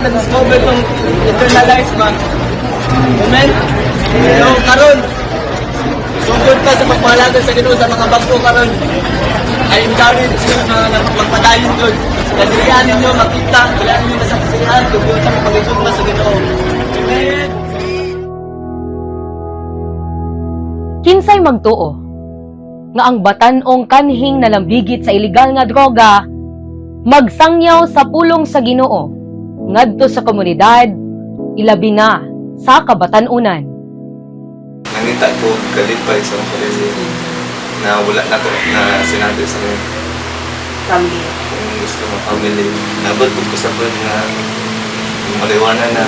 Na-discover tong eternal life ba? Amen? So, karon, sugod ka sa pagpahalaga sa Ginoo sa mga bagko karon. I encourage you na magpadayon doon. Kadirihan ninyo, makita, wala ninyo masaksihan, tugod sa pagigugma sa Ginoo. Amen? Kinsay magtuo nga ang batan-ong kanhing nalambigit sa ilegal nga droga magsangyaw sa pulong sa Ginoo ngadto sa komunidad ilabi na sa kabatan-unan. Nangita ko kalipay sa mga pamilya na wala na ko na sinabi sa mga Family. kung gusto mo family. Nabot ko sa point na maliwanan na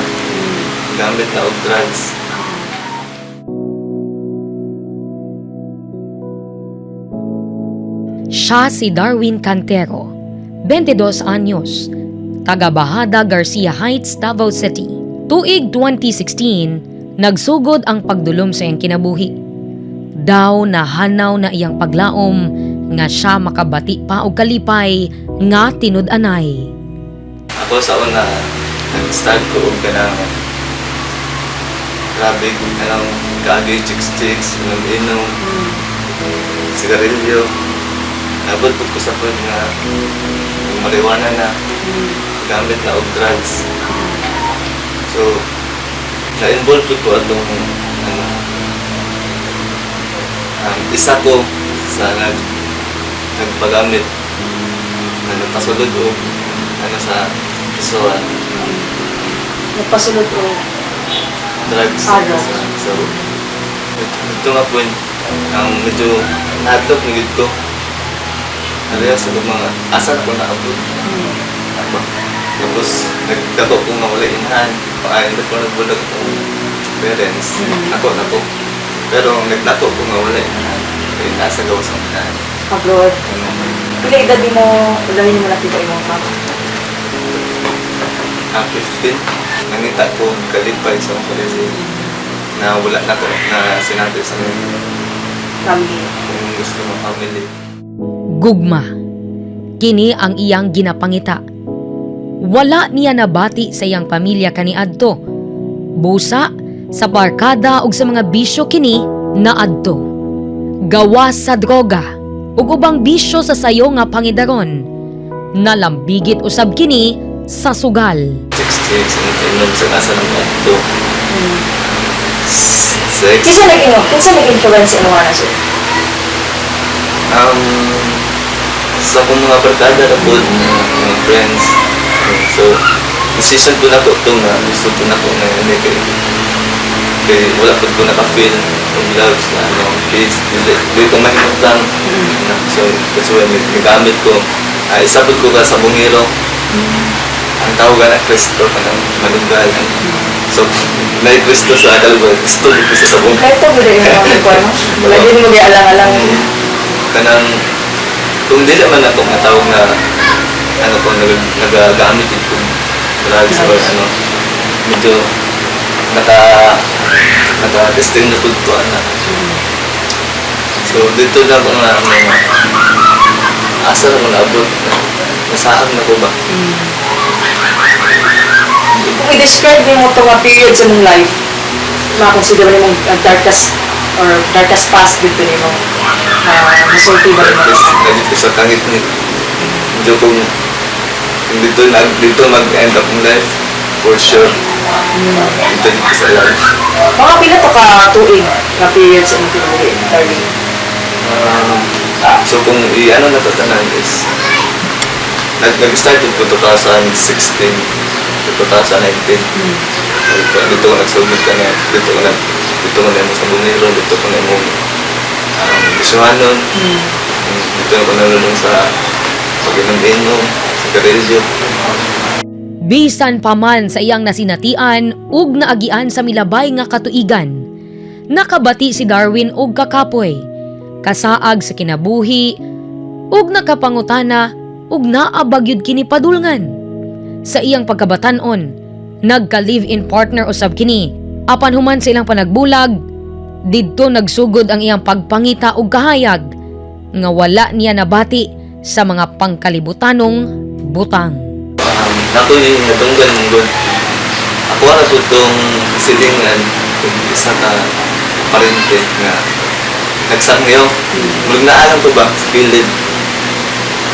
gamit na og drugs. Siya si Darwin Cantero, 22 anyos, taga Bahada Garcia Heights, Davao City. Tuig 2016, nagsugod ang pagdulom sa iyang kinabuhi. Daw nahanaw na iyang paglaom nga siya makabati pa og kalipay nga tinud-anay. Ako sa una, nag-start ko og kanang grabe kanang kaagay chicks, inom, sigarilyo. Nabot ko sa point nga maliwanan na gamit na og drugs. So, na-involve ko atong isa ko sa nagpagamit na nagpasulod o sa isuan. Nagpasulod o Drugs. drugs. So, ito nga point, ang medyo natok nigid ko. Ariya sa mga asal ko na abot. Tapos, nagdako ko nga wala inahan. Pakain ko nagbulag akong parents. Ako. Pero nagdako ko nga wala inahan. Kaya nasa gawas ang inahan. abroad. Pila edad mo, ulahin mo natin ba imong mama? 15, nangita ko kalipay sa mga pamilya na wala na ko na sinabi sa mga Family. kung gusto mo family. Gugma, kini ang iyang ginapangita. Wala niya nabati sa iyang pamilya kaniadto. Busa sa barkada ug sa mga bisyo kini naadto. Gawas sa droga ug ubang bisyo sa sayo nga pangidaron. Nalambigit usab kini sa sugal. 6 inom sa kasa ng ito. 6, Kinsa nag-influence imo ana sir? sa akong mga barkada na po, mga friends. So, decision ko na ko ito nga gusto ko na ko na hindi kay wala po ko naka-feel ng love na peace. Hindi ko mahimutang. So, kasi nagamit ko. Isa po ko sa bungiro. Ang tawagan na Kristo ka ng malunggal. So, may Kristo sa Adalba. Gusto ko sa sabong. Kahit to bude yung mga ko ano? Wala din mo alang-alang. Kanang kung di naman ako matawag na nagagamit ito drugs or medyo naka-testing na po na. So dito na ako na asa na ko naabot nasaan na ko ba? Kung i-describe mo ito nga period sa mong life, makonsider mo mong darkest past dito ni mo. Masulti ba rin mo? Nandito sa kahit ni medyo kung dito mag-end up in life for sure. Dito sa life. Mga pila to ka tuig na period sa imong kinabuhi, Darwin? So kung i-ano na tatanan is nag-start ko 2016 to 2019. Dito ko nagsugod ka na, dito ko na mo sa Bumiro, dito ko na mo Bisuhanon, dito ko nalulong sa pag-inom-inom, sa karilyo. Bisan pa man sa iyang nasinatian ug naagian sa milabay nga katuigan, nakabati si Darwin og kakapoy, kasaag sa kinabuhi ug nakapangutana ug naabagyud kini padulngan. Sa iyang pagkabatan-on, nagka-live-in partner usab kini. Apan human sa ilang panagbulag, didto nagsugod ang iyang pagpangita og kahayag nga wala niya nabati sa mga pangkalibutanong butang. Nato yung natunggan mong good. ako na po itong silingan kung isa ka parente nga nagsangyaw. Mula naalam ko ba sa pilid.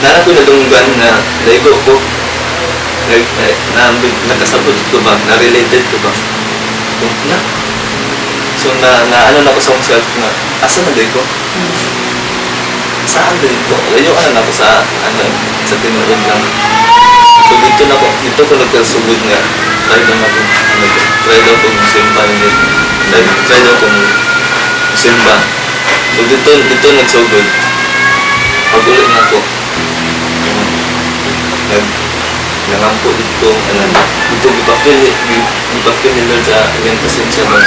Nara ko nadunggan na laigo ko. Nakasabot ko ba? Na-related ko ba? Na. So ano na ko sa self nga, asa na ko? Saan din ko? Layo ka na ako sa tinuod lang. So dito ko nagkasugod nga. Try daw kong simba. Try daw kong simba. So dito nagsugod. Pag-ulit na ako. Nangampo dito. Dito gipapil ni Lord sa ilang pasensya mo.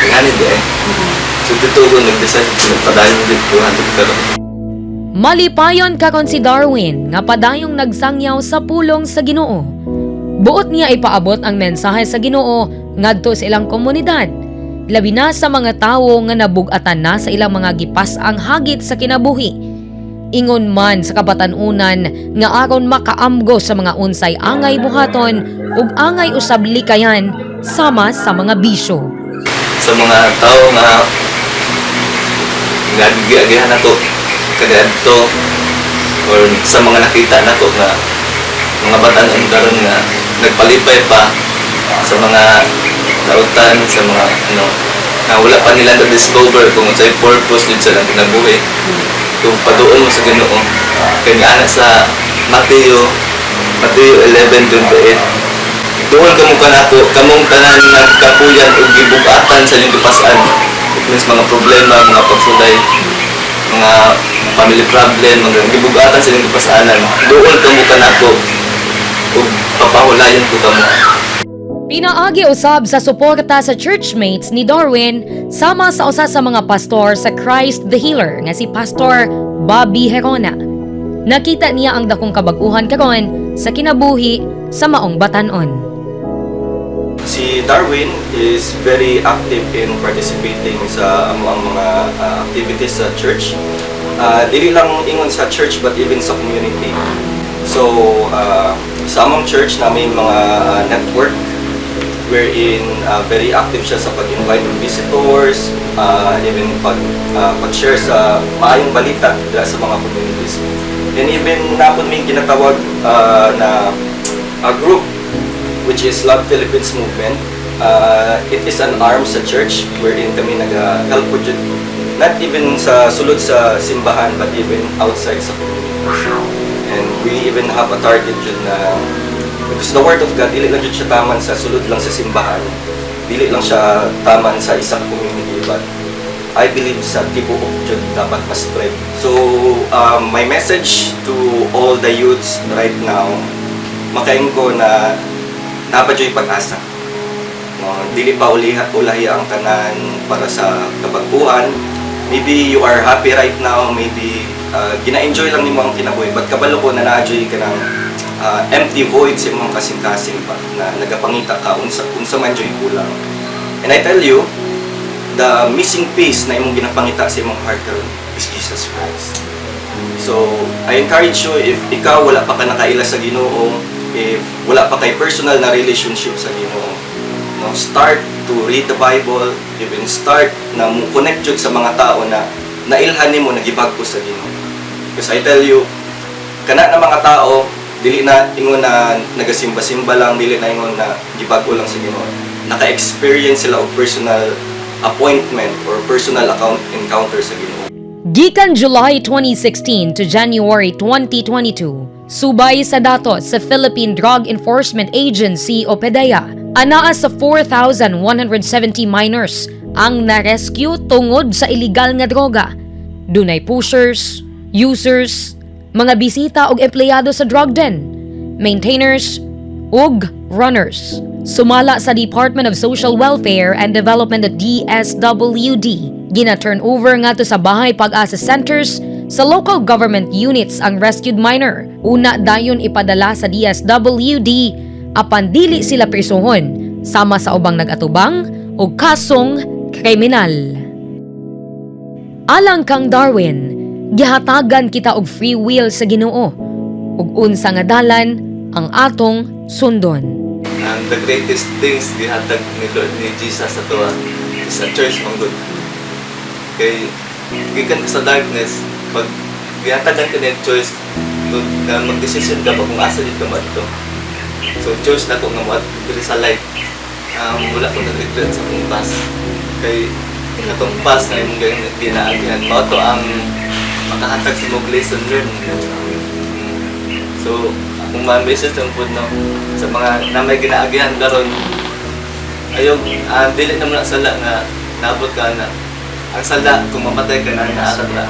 Ngayon di eh. So dito ko nag-decide nagpadayon dito. Malipayon kakon si Darwin nga padayong nagsangyaw sa pulong sa Ginoo. Buot niya ipaabot ang mensahe sa Ginoo ngadto sa ilang komunidad. Labi na sa mga tawo nga nabug-atan na sa ilang mga gipas ang hagit sa kinabuhi. Ingon man sa kabatanunan nga aron makaamgo sa mga unsay angay buhaton ug angay usab likayan sama sa mga bisyo. Sa mga tao nga nagigiagihan ako kadadto or sa mga nakita nako nga mga batan-on karon nga nagpalipay pa sa mga nautan sa mga na wala pa nila na-discover kung unsay purpose din sa lang kinabuhi. Kung paduon mo sa Ginoo kay ana sa Mateo 11:28 doon kamo kanato kamong tanan nagkapuyan ug gibug-atan sa inyong gipas-an. It means mga problema, mga pagsulay, mga family problem, mga gibug-atan sa inyong gipas-anan. Doon kamo kanato ug papahulayan ko kamo. Pinaagi usab sa suporta sa churchmates ni Darwin sama sa usa sa mga pastor sa Christ the Healer nga si Pastor Bobby Herona. Nakita niya ang dakong kabag-uhan karon sa kinabuhi sa maong batan-on. Si Darwin is very active in participating sa ang mga activities sa church. Dili lang ingon sa church but even sa community. So sa among church namin mga network wherein very active siya sa pag-invite ng visitors, even pag-share sa maayong balita sa mga communities. And even napon may ginatawag na a group which is Love Philippines Movement. It is an arm sa church wherein kami nag-help po dyan. Not even sa sulod sa simbahan but even outside sa communities. And we even have a target dyan na because the Word of God, dili lang siya taman sa sulod lang sa simbahan. Dili lang siya taman sa isang community, but I believe sa tibuok dyan dapat ma-spread. So, my message to all the youths right now, makain ko na napadyo'y pag-asa. No, dili pa ulahi ang tanan para sa kabaguhan. Maybe you are happy right now, maybe gina-enjoy lang nimo ang kinabuhi, but kabalo ko na na-enjoy ka ng empty void sa mga kasing-kasing pa na nagapangita ka unsa man joy kulang. And I tell you, the missing piece na imong ginapangita sa imong heart karon is Jesus Christ. So, I encourage you, if ikaw wala pa ka nakaila sa Ginoo, if wala pa kay personal na relationship sa Ginoo, no, start to read the Bible, even start na mo connect jud sa mga tao na nailhan nimo nagibagko sa Ginoo. Because I tell you, kana na mga tao dili na ingon na nagasimba-simba lang, dili na ingon na gibago lang sa Ginoo. Naka-experience sila og personal appointment or personal encounter sa Ginoo. Gikan July 2016 to January 2022, subay sa datos sa Philippine Drug Enforcement Agency o PDEA, anaa sa 4,170 minors ang na-rescue tungod sa illegal nga droga. Dunay pushers, users, mga bisita ug empleyado sa drug den, maintainers ug runners. Sumala sa Department of Social Welfare and Development at DSWD, gina-turn over nga to sa bahay pag-asa centers sa local government units ang rescued minor. Una dayon ipadala sa DSWD apan dili sila prisuhon sama sa ubang nag-atubang ug kasong kriminal. Alang kang Darwin, gihatagan kita og free will sa Ginoo ug unsa nga dalan ang atong sundon. the greatest things gihatag ni Lord ni Jesus sa tuwa sa church manggod. Kay gikan ka sa darkness, pag gihatagan ka ng choice na mag-decision ka pa kung asa dito ka madto. So choice na ko nga mo diri sa light. Wala ko nag-regret sa akong past. Kay katong past na yung ginaagihan mo to ang makahatag sa mong lesson learned. So akong ma-message ang po no, sa mga na may ginaagihan karon ayaw, dili na mo na sala nga naabot ka na ang sala kung mamatay ka na naarap na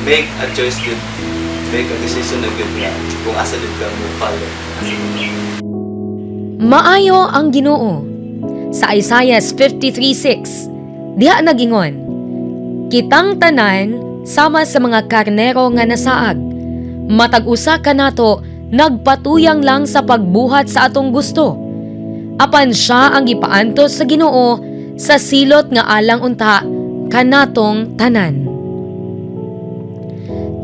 make a choice good, make a decision na good nga kung asa din ka mo follow. Maayo ang Ginoo. Sa Isaiah 53:6, diha nagingon, kitang tanan sama sa mga karnero nga nasaag, matag-usa ka nato nagpatuyang lang sa pagbuhat sa atong gusto. Apan siya ang gipaantos sa Ginoo sa silot nga alang unta kanatong tanan.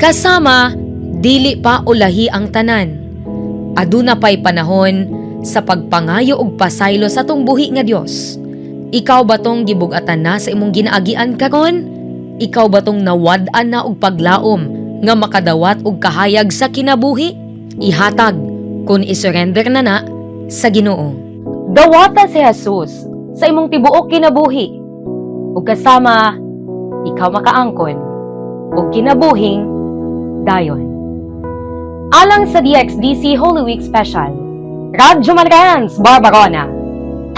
Kasama, dili pa ulahi ang tanan. Aduna pa'y panahon sa pagpangayo og pasaylo sa tong buhi nga Dios. Ikaw ba tong gibug-atan na sa imong ginaagian karon? Ikaw ba tong nawad-an na og paglaom nga makadawat og kahayag sa kinabuhi? Ihatag kun isurrender na sa Ginoo. Dawata si Jesus sa imong tibuok kinabuhi. Ug kasama, ikaw makaangkon og kinabuhing dayon. Alang sa DXDC Holy Week Special, Radyo Manrans Barbarona,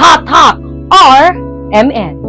Tatak RMN.